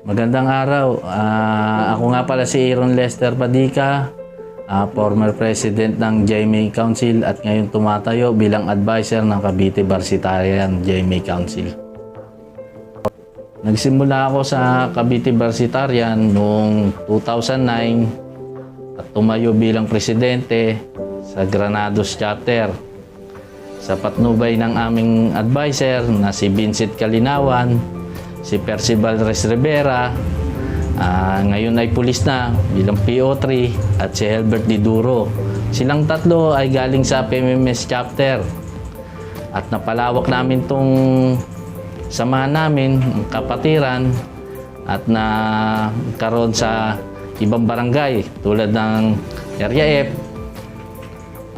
Magandang araw. Ako nga pala si Aaron Lester Padica, former president ng GMA Council at ngayon tumatayo bilang advisor ng Cavite Varsitarian GMA Council. Nagsimula ako sa Cavite Varsitarian noong 2009 at tumayo bilang presidente sa Granados Chapter. Sa patnubay ng aming advisor na si Vincent Kalinawan, si Percival Rez Rivera, ngayon ay pulis na bilang PO3 at si Herbert Diduro. Silang tatlo ay galing sa PMMS chapter at napalawak namin tong samahan namin, ang kapatiran at karoon sa ibang barangay tulad ng Area F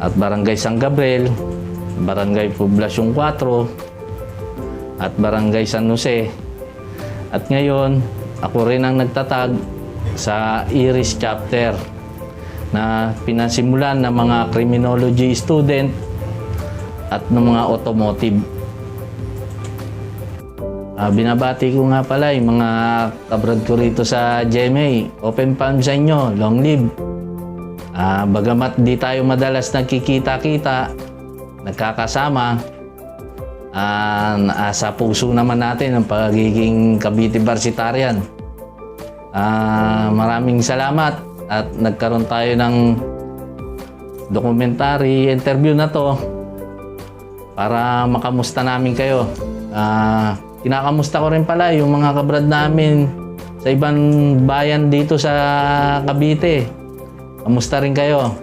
at Barangay San Gabriel, Barangay Poblacion 4 at Barangay San Jose. At ngayon, ako rin ang nagtatag sa Iris chapter na pinasimulan ng mga criminology student at ng mga automotive. Binabati ko nga pala yung mga kabrad ko rito sa GMA. Open palm sa inyo, long live. Bagamat di tayo madalas nagkikita-kita, nagkakasama, sa puso naman natin ang pagiging Cavite Varsitarian. Maraming salamat at nagkaroon tayo ng documentary interview na to para makamusta namin kayo. Kinakamusta ko rin pala yung mga kabrad namin sa ibang bayan dito sa Cavite. Kamusta rin kayo?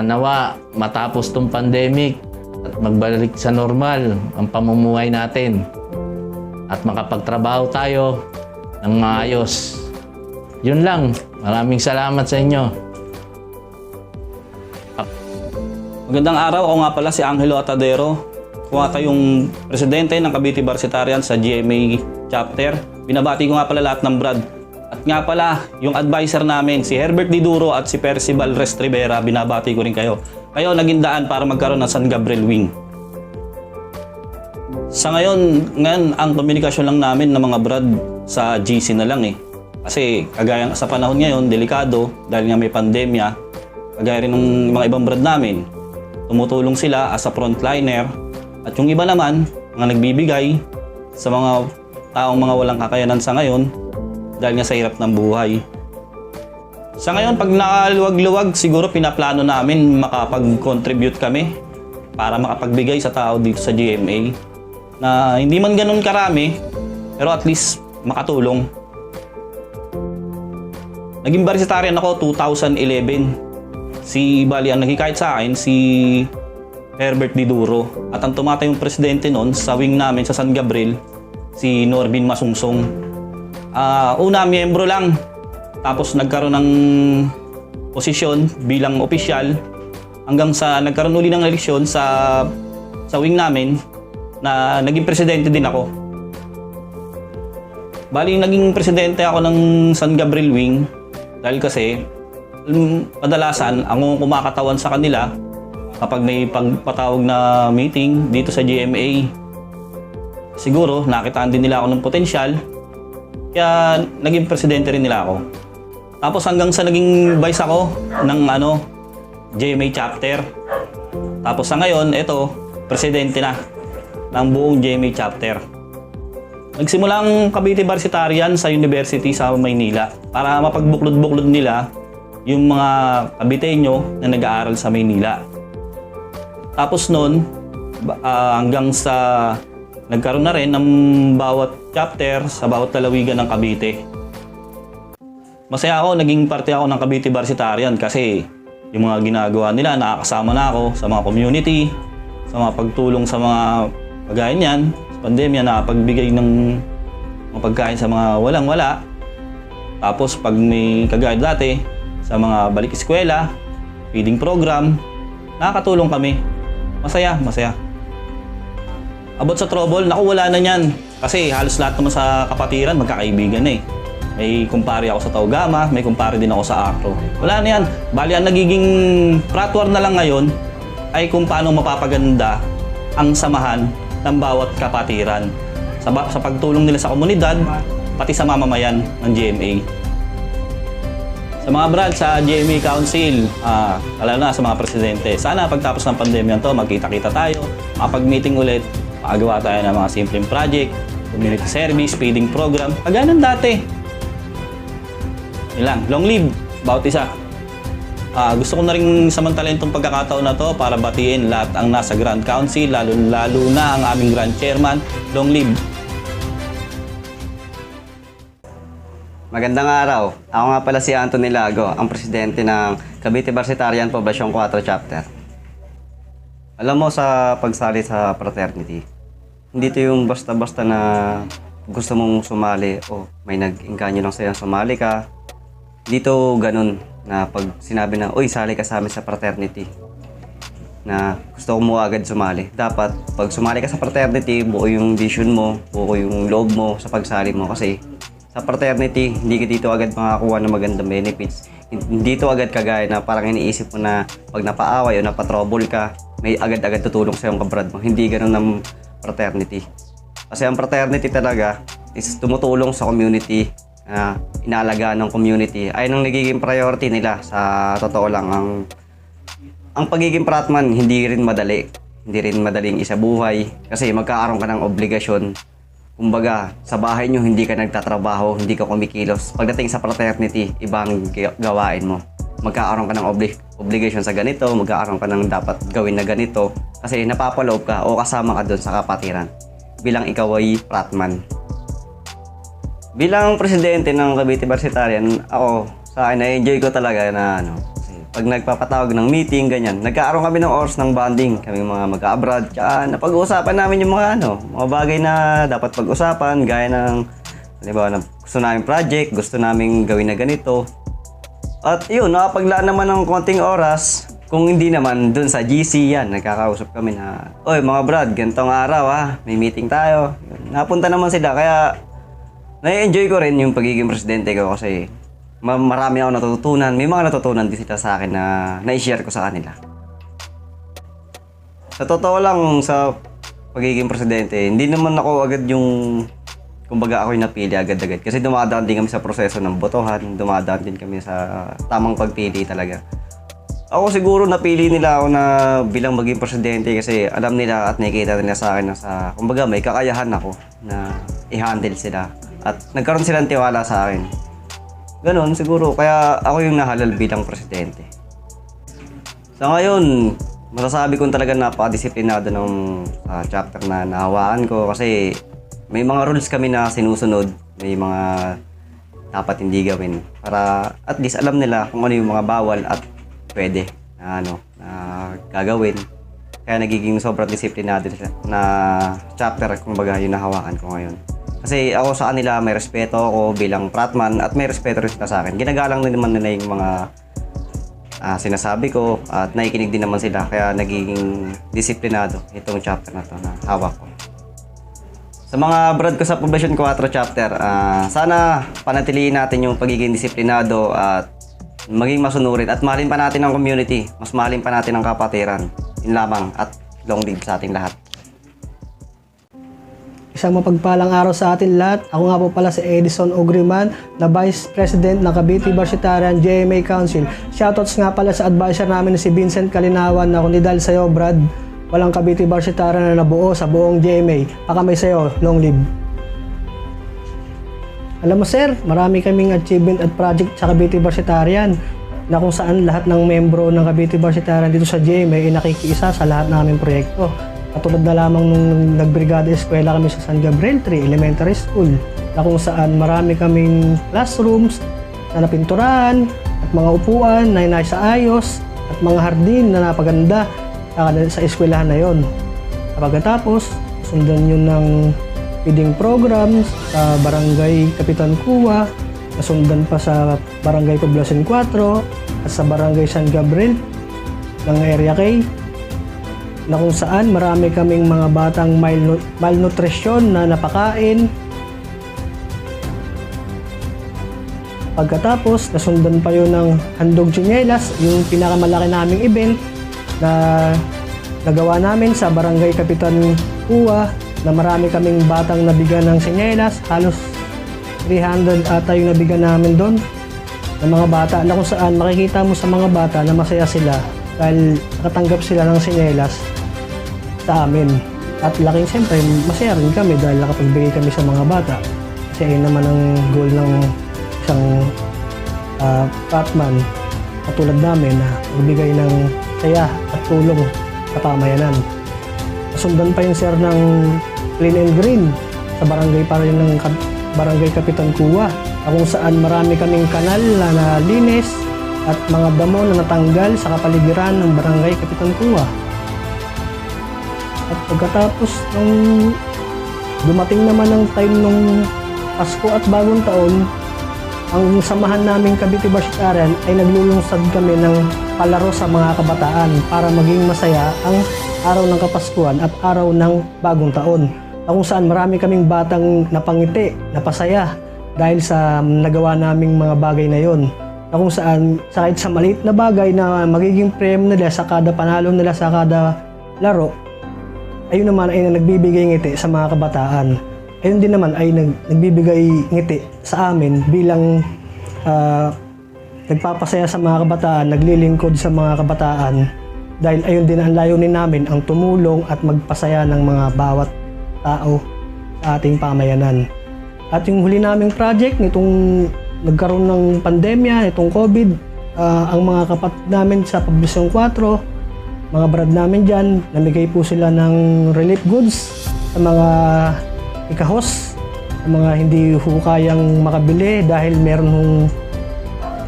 Nawa matapos tong pandemic at magbalik sa normal ang pamumuhay natin at makapagtrabaho tayo ng maayos. Yun lang. Maraming salamat sa inyo. Magandang araw. Ako nga pala si Angelo Atadero. Ako nga yung presidente ng Cavite Varsitarian sa GMA chapter. Binabati ko nga pala lahat ng brad. At nga pala, yung advisor namin, si Herbert Diduro at si Percival Rez Rivera, binabati ko rin kayo. Kayo naging daan para magkaroon ng San Gabriel Wing. Sa ngayon ang komunikasyon lang namin ng mga brad sa GC na lang eh. Kasi kagaya sa panahon ngayon, delikado dahil nga may pandemya. Kagaya rin ng mga ibang brad namin, tumutulong sila as a frontliner. At yung iba naman, mga nagbibigay sa mga taong mga walang kakayanan sa ngayon dahil nga sa hirap ng buhay. Sa ngayon, pag nakaluwag-luwag, siguro pinaplano namin makapag-contribute kami para makapagbigay sa tao dito sa GMA na hindi man ganun karami, pero at least makatulong. Naging varsitarian ako 2011. Bali ang nagkikait sa akin, si Herbert Diduro. At ang tumatayong presidente noon sa wing namin sa San Gabriel, si Norbin Masungsong. Una, miyembro lang. Tapos nagkaroon ng posisyon bilang opisyal hanggang sa nagkaroon uli ng eleksyon sa wing namin na naging presidente din ako. Bali, naging presidente ako ng San Gabriel Wing dahil kasi kadalasan ang kumakatawan sa kanila kapag may pagpatawag na meeting dito sa GMA. Siguro, nakitaan din nila ako ng potensyal kaya naging presidente rin nila ako. Tapos hanggang sa naging vice ako ng GMA chapter. Tapos sa ngayon, ito, presidente na ng buong GMA chapter. Nagsimula ang Cavite Varsitarian sa University sa Maynila para mapagbuklod-buklod nila yung mga Caviteño na nag-aaral sa Maynila. Tapos noon, hanggang sa nagkaroon na rin ng bawat chapter sa bawat lalawigan ng Cavite. Masaya ako, naging parte ako ng Cavite Varsitarian kasi yung mga ginagawa nila, nakakasama na ako sa mga community, sa mga pagtulong sa mga kagaya niyan, sa pandemya, nakapagbigay ng mga pagkain sa mga walang-wala. Tapos pag may kagaya dati, sa mga balik eskwela, feeding program, nakakatulong kami. Masaya, masaya. About sa trouble, naku, wala na niyan. Kasi halos lahat naman sa kapatiran, magkakaibigan eh. May kumpare ako sa Taugama, may kumpare din ako sa Acro. Wala na yan. Bali, ang nagiging fratwar na lang ngayon ay kung paano mapapaganda ang samahan ng bawat kapatiran. Sa pagtulong nila sa komunidad, pati sa mamamayan ng GMA. Sa mga brad sa GMA Council, lalo na sa mga presidente, sana pagtapos ng pandemya to, magkita-kita tayo, makapag-meeting ulit, makagawa tayo ng mga simpleng project, community service, feeding program, kagaya ng dati. Yun lang, long live, bawat isa. Gusto ko na rin samantalahin itong pagkakataon na to para batiin lahat ang nasa Grand Council, lalo na ang aming Grand Chairman, long live. Magandang araw. Ako nga pala si Anthony Lago, ang presidente ng Cavite Varsitarian Poblacion 4 Chapter. Alam mo, sa pagsali sa fraternity, hindi ito yung basta-basta na gusto mong sumali o may nag-engganyo lang sa'yo sumali ka. Dito ganun na pag sinabi na, uy, sali ka sa amin sa fraternity, na gusto mo agad sumali. Dapat, pag sumali ka sa fraternity, buo yung vision mo, buo yung loob mo sa pagsali mo. Kasi sa fraternity, hindi ka dito agad makakuha ng magandang benefits. Hindi ito agad kagaya na parang iniisip mo na pag napaaway o napatrouble ka, may agad-agad tutulong sa iyong kabrad mo. Hindi ganun ng fraternity. Kasi ang fraternity talaga is tumutulong sa community, inaalagaan ng community. Ay nang nagiging priority nila. Sa totoo lang, ang pagiging fratman hindi rin madali. Hindi rin madaling isabuhay kasi magkakaroon ka ng obligasyon. Kumbaga, sa bahay nyo hindi ka nagtatrabaho, hindi ka kumikilos. Pagdating sa fraternity, ibang gawain mo. Magkakaroon ka ng obligation sa ganito, magkakaroon ka ng dapat gawin na ganito kasi napapaloob ka o kasama ka doon sa kapatiran bilang ikaw ay fratman. Bilang presidente ng Cavite Varsitarian, ako, sa akin, na-enjoy ko talaga na kasi pag nagpapatawag ng meeting, ganyan, nagkakaroon kami ng oras ng bonding, kami mga mag-abroad, tsaka napag-uusapan namin yung mga bagay na dapat pag-usapan, gaya ng, na gusto namin project, gusto namin gawin na ganito. At yun, nakapaglaan naman ng konting oras, kung hindi naman dun sa GC yan, nagkakausap kami na, oy mga brad, ganitong araw may meeting tayo. Yun, napunta naman sila, kaya na-enjoy ko rin yung pagiging presidente ko kasi marami ako natutunan. May mga natutunan din sila sa akin na na-share ko sa kanila. Sa totoo lang, sa pagiging presidente, hindi naman ako agad yung, kumbaga ako yung napili agad-agad. Kasi dumadaan din kami sa proseso ng botohan, dumadaan din kami sa tamang pagpili talaga. Ako siguro napili nila ako na bilang maging presidente kasi alam nila at nakikita nila sa akin na kumbaga may kakayahan ako na i-handle sila. At nagkaroon silang tiwala sa akin. Ganon siguro, kaya ako yung nahalal bilang presidente. Sa ngayon, masasabi ko talaga napakadisiplinado ng chapter na nahawaan ko kasi may mga rules kami na sinusunod, may mga dapat hindi gawin para at least alam nila kung ano yung mga bawal at pwede na gagawin. Kaya nagiging sobrang disiplinado na chapter, kumbaga yung nahawakan ko ngayon. Kasi ako sa kanila may respeto ako bilang fratman at may respeto rin sila sa akin. Ginagalang din naman nila yung mga sinasabi ko at nakikinig din naman sila. Kaya nagiging disiplinado itong chapter na to na hawak ko. Sa mga brad ko sa Poblacion 4 chapter, sana panatiliin natin yung pagiging disiplinado at maging masunurin at mahalin pa natin ang community. Mas mahalin pa natin ang kapatiran. Yun lamang at long live sa ating lahat. Isang mapagpalang araw sa atin lahat. Ako nga po pala si Edison Ogriman, na Vice President ng Cavite Varsitarian GMA Council. Shoutouts nga pala sa advisor namin na si Vincent Kalinawan na kundi dahil sa'yo, Brad, walang Cavite Varsitarian na nabuo sa buong GMA. Pakamay sa'yo, long live. Alam mo sir, marami kaming achievement at project sa Cavite Varsitarian na kung saan lahat ng membro ng Cavite Varsitarian dito sa GMA ay nakikiisa sa lahat ng aming proyekto. Katulad na lamang nung nagbrigada eskwela kami sa San Gabriel 3 Elementary School na kung saan marami kaming classrooms na napinturahan at mga upuan na inaayos at mga hardin na napaganda sa eskwelahan na yon. Pagkatapos, sundan yun ng feeding programs sa Barangay Kapitan Kuwa, nasundan pa sa Barangay Poblacion 4 at sa Barangay San Gabriel ng Area K, na kung saan marami kaming mga batang malnutrisyon na napakain. Pagkatapos, nasundan pa yun ng Handog Tsinelas, yung pinakamalaki naming event na nagawa namin sa Barangay Kapitan Kuwa, na marami kaming batang nabigyan ng tsinelas. Halos 300 ata yung nabigyan namin doon ng mga bata, na kung saan makikita mo sa mga bata na masaya sila dahil nakatanggap sila ng sinelas sa amin. At laking siyempre, masaya rin kami dahil nakapagbigay kami sa mga bata. Kasi ayun naman ang goal ng isang Batman katulad namin na magbigay ng saya at tulong sa pamayanan. Sundan pa yun sir ng Clean and Green sa barangay pa rin ng Barangay Kapitan Kuwa, kung saan marami kaming kanal na nalinis at mga damo na natanggal sa kapaligiran ng Barangay Kapitan Kuwa. At pagkatapos ng dumating naman ang time ng Pasko at Bagong Taon, ang samahan naming Cavite Varsitarian ay naglulunsad kami ng palaro sa mga kabataan para maging masaya ang araw ng Kapaskuhan at araw ng Bagong Taon. Kung saan marami kaming batang napangiti, napasaya dahil sa nagawa naming mga bagay na yon. Kung saan kahit sa maliit na bagay na magiging premyo nila sa kada panalo nila sa kada laro, ayun naman ay nagbibigay ngiti sa mga kabataan. Ayun din naman ay nagbibigay ngiti sa amin bilang nagpapasaya sa mga kabataan, naglilingkod sa mga kabataan dahil ayun din ang layunin namin, ang tumulong at magpasaya ng mga bawat tao sa ating pamayanan. At yung huli naming project nitong nagkaroon ng pandemya, itong COVID, ang mga kapatid namin sa Pablisyon 4, mga brad namin dyan, namigay po sila ng relief goods sa mga ikahos, sa mga hindi kayang makabili dahil meron hong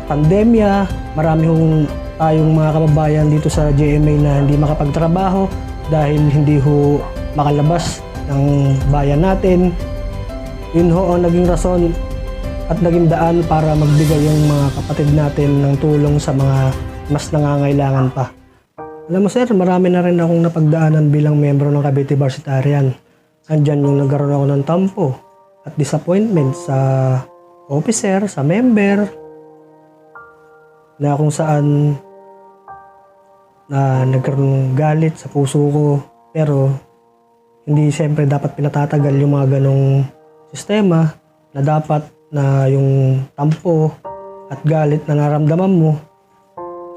pandemya. Marami hong tayong mga kababayan dito sa GMA na hindi makapagtrabaho dahil hindi ho makalabas ng bayan natin. Yun ho ang naging rason at naging daan para magbigay yung mga kapatid natin ng tulong sa mga mas nangangailangan pa. Alam mo sir, marami na rin akong napagdaanan bilang membro ng Cavite Varsitarian. Andyan yung nagkaroon ako ng tampo at disappointment sa officer, sa member, na kung saan na nagkaroon ng galit sa puso ko. Pero hindi siyempre dapat pinatatagal yung mga ganong sistema na dapat na yung tampo at galit na naramdaman mo,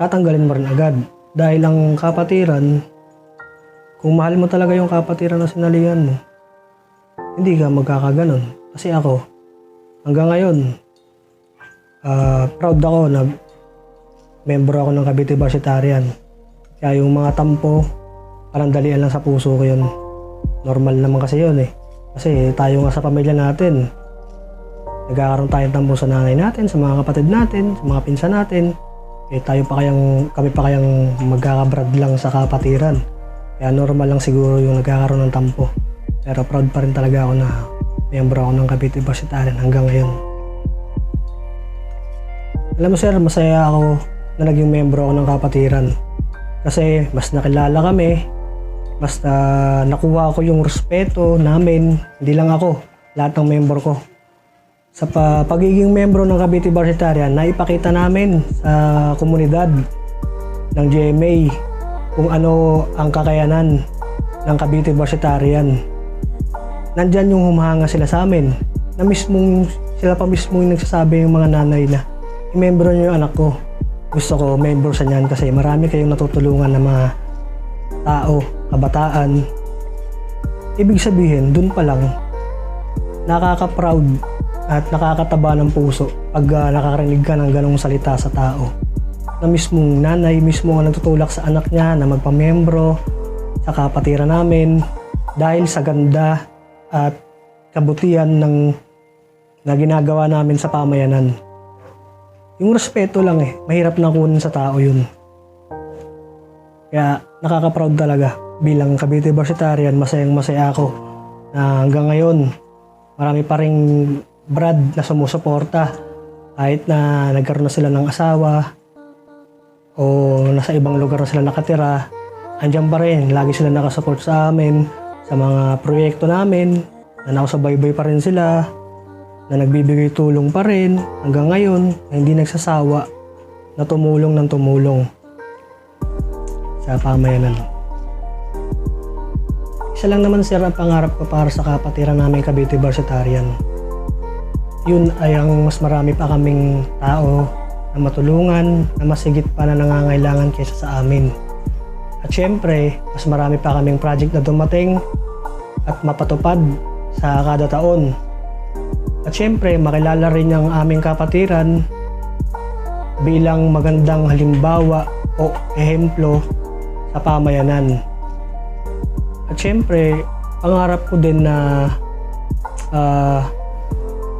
tatanggalin mo rin agad. Dahil ang kapatiran, kung mahal mo talaga yung kapatiran na sinalihan mo, hindi ka magkakaganon. Kasi ako, hanggang ngayon, proud ako na membro ako ng Cavite Varsitarian. Kaya yung mga tampo, parang dalian lang sa puso ko yun. Normal naman kasi yun eh. Kasi tayo nga sa pamilya natin, nagkakaroon tayong tampo sa nanay natin, sa mga kapatid natin, sa mga pinsan natin. Eh kami pa kayang magkakabrad lang sa kapatiran. Kaya normal lang siguro yung nagkakaroon ng tampo. Pero proud pa rin talaga ako na miyembro ako ng Cavite Varsitarian hanggang ngayon. Alam mo sir, masaya ako na naging miyembro ako ng kapatiran. Kasi mas nakilala kami, mas nakuha ko yung respeto namin, hindi lang ako, lahat ng miyembro ko. Sa pagiging miyembro ng Cavite Varsitarian, naipakita namin sa komunidad ng GMA kung ano ang kakayanan ng Cavite Varsitarian. Nandyan yung humahanga sila sa amin, na sila pa mismo yung nagsasabi yung mga nanay na, i-membro nyo yung anak ko. Gusto ko membro sa niyan kasi marami kayong natutulungan ng mga tao, kabataan. Ibig sabihin, dun pa lang, nakaka-proud at nakakataba ng puso pag nakakarinig ka ng ganong salita sa tao. Na mismong nanay, mismo ang nagtutulak sa anak niya na magpamembro sa kapatiran namin dahil sa ganda at kabutihan na ginagawa namin sa pamayanan. Yung respeto lang mahirap na kunin sa tao yun. Kaya nakaka-proud talaga bilang Cavite Varsitarian, masayang-masaya ako na hanggang ngayon marami pa ring brad na sumusuporta kahit na nagkaroon na sila ng asawa o nasa ibang lugar na sila nakatira. Andiyan pa rin, lagi sila nakasupport sa amin sa mga proyekto namin, na nakasubaybay pa rin sila, na nagbibigay tulong pa rin hanggang ngayon, na hindi nagsasawa na tumulong ng tumulong sa pamayanan. Isa lang naman sir ang pangarap ko para sa kapatiran namin Cavite Varsitarian. yun ay ang mas marami pa kaming tao na matulungan na mas higit pa na nangangailangan kaysa sa amin. At syempre, mas marami pa kaming project na dumating at mapatupad sa kada taon. At syempre, makilala rin ang aming kapatiran bilang magandang halimbawa o ehemplo sa pamayanan. At syempre, pangarap ko din na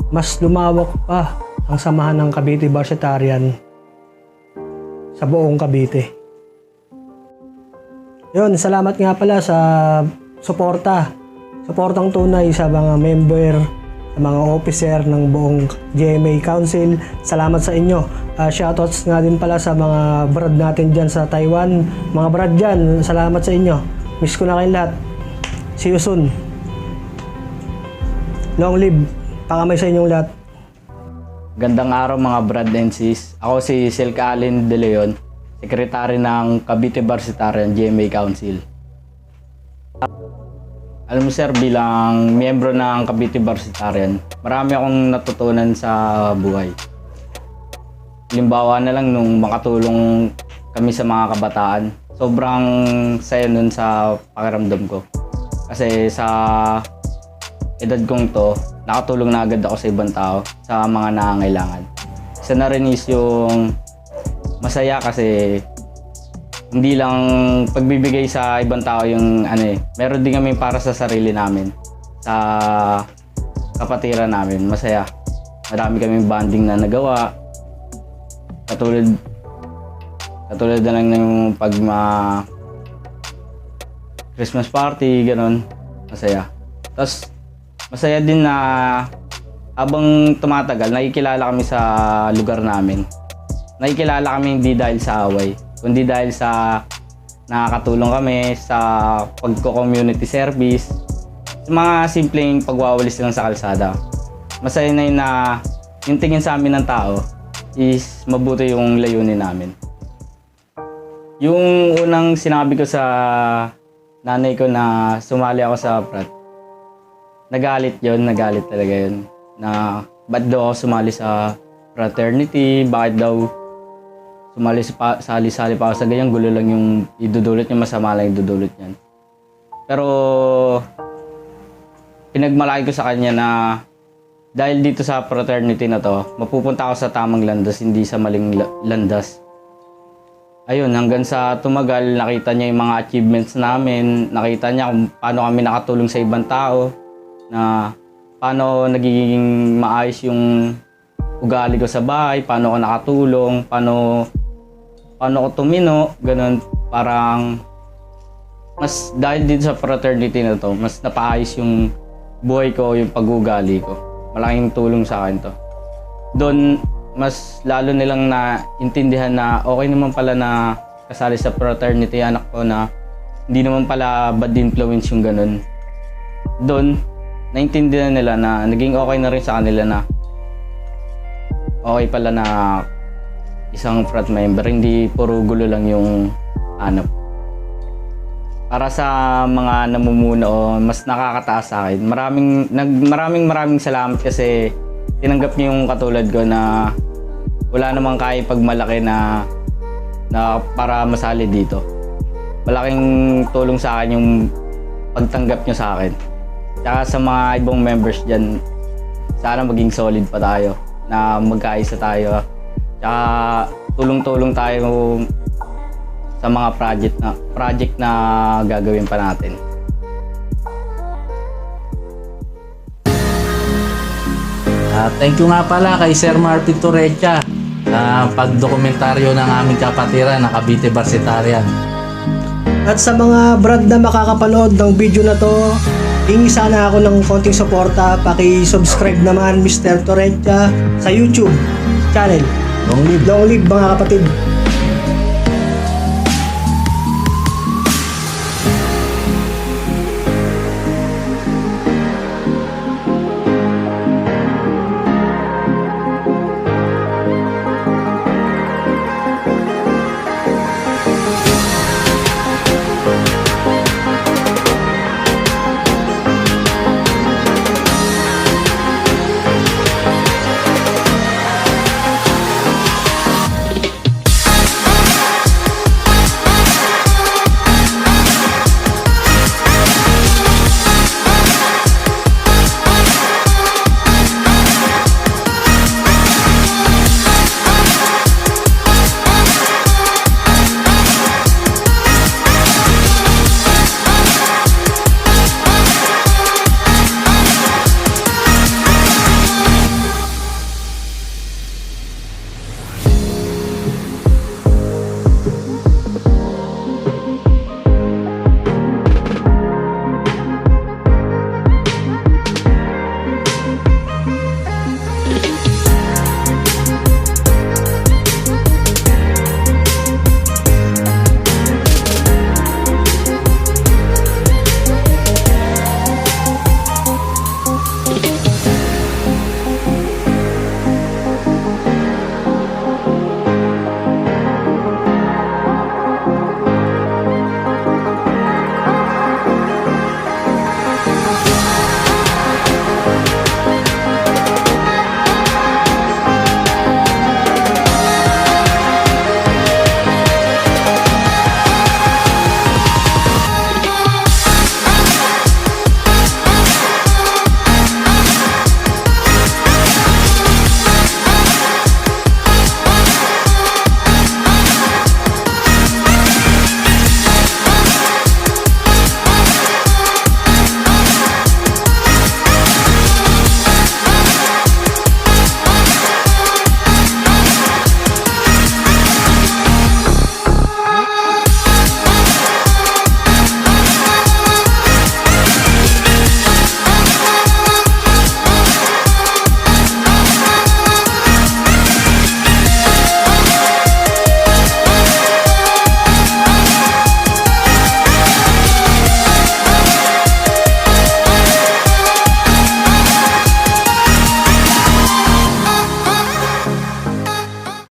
mas lumawak pa ang samahan ng Cavite Varsitarian sa buong Cavite. Yun, salamat nga pala sa suportang tunay sa mga member, sa mga officer ng buong GMA Council. Salamat sa inyo. Shoutouts nga din pala sa mga brad natin dyan sa Taiwan. Mga brad dyan, salamat sa inyo. Miss ko na kayong lahat. See you soon. Long live. Pakamay sa inyong lahat. Gandang araw mga brad and sis. Ako si Silka Allen De Leon, sekretary ng Cavite Varsitarian GMA Council. Alam mo sir, bilang miyembro ng Cavite Varsitarian, marami akong natutunan sa buhay. Halimbawa na lang nung makatulong kami sa mga kabataan, sobrang saya nun sa pakiramdam ko. Kasi sa edad kong to, nakatulong na agad ako sa ibang tao, sa mga nangangailangan. Isa na rin is yung masaya kasi hindi lang pagbibigay sa ibang tao yung meron din kami para sa sarili namin, sa kapatiran namin. Masaya. Marami kaming bonding na nagawa. Katulad na lang ng Christmas party, ganon. Masaya. Tapos masaya din na habang tumatagal, nakikilala kami sa lugar namin. Nakikilala kami hindi dahil sa away, kundi dahil sa nakakatulong kami sa pagko-community service, sa mga simpleng pagwawalis lang sa kalsada. Masaya na yun na yung tingin sa amin ng tao is mabuti yung layunin namin. Yung unang sinabi ko sa nanay ko na sumali ako sa frat, nagalit talaga yun. Na ba't daw ako sumali sa fraternity, bakit daw sali-sali pa ako sa ganyan, gulo lang yung idudulot niya, masama lang yung idudulot niyan. Pero pinagmalaki ko sa kanya na dahil dito sa fraternity na to, mapupunta ako sa tamang landas, hindi sa maling landas. Ayun, hanggang sa tumagal, nakita niya yung mga achievements namin, nakita niya kung paano kami nakatulong sa ibang tao, na paano nagiging maayos yung ugali ko sa bahay, paano ako nakatulong, paano ako tumino, ganun. Parang mas dahil dito sa fraternity na to, mas napaayos yung buhay ko, yung pag-ugali ko. Malaking tulong sa akin to. Doon, mas lalo nilang naintindihan na okay naman pala na kasali sa fraternity anak ko, na hindi naman pala bad influence yung ganun. Doon, naintindihan nila na naging okay na rin sa kanila na okay pala na isang frat member, hindi puro gulo lang yung hanap. Para sa mga namumuno, mas nakakataas sa akin. Maraming salamat kasi tinanggap niyo yung katulad ko na wala namang kaya pagmalaki na para masali dito. Malaking tulong sa akin yung pagtanggap niyo sa akin. Tsaka sa mga ibang members dyan, sana maging solid pa tayo, na magkaisa tayo. Tsaka tulong-tulong tayo sa mga project na gagawin pa natin. Thank you nga pala kay Sir Martin Torrecha na pagdokumentaryo ng aming kapatiran na Cavite Varsitarian. At sa mga brad na makakapanood ng video na to, hingi sana ako ng konting suporta. Paki-subscribe naman Mr. Torrecha sa YouTube channel. Long live mga kapatid.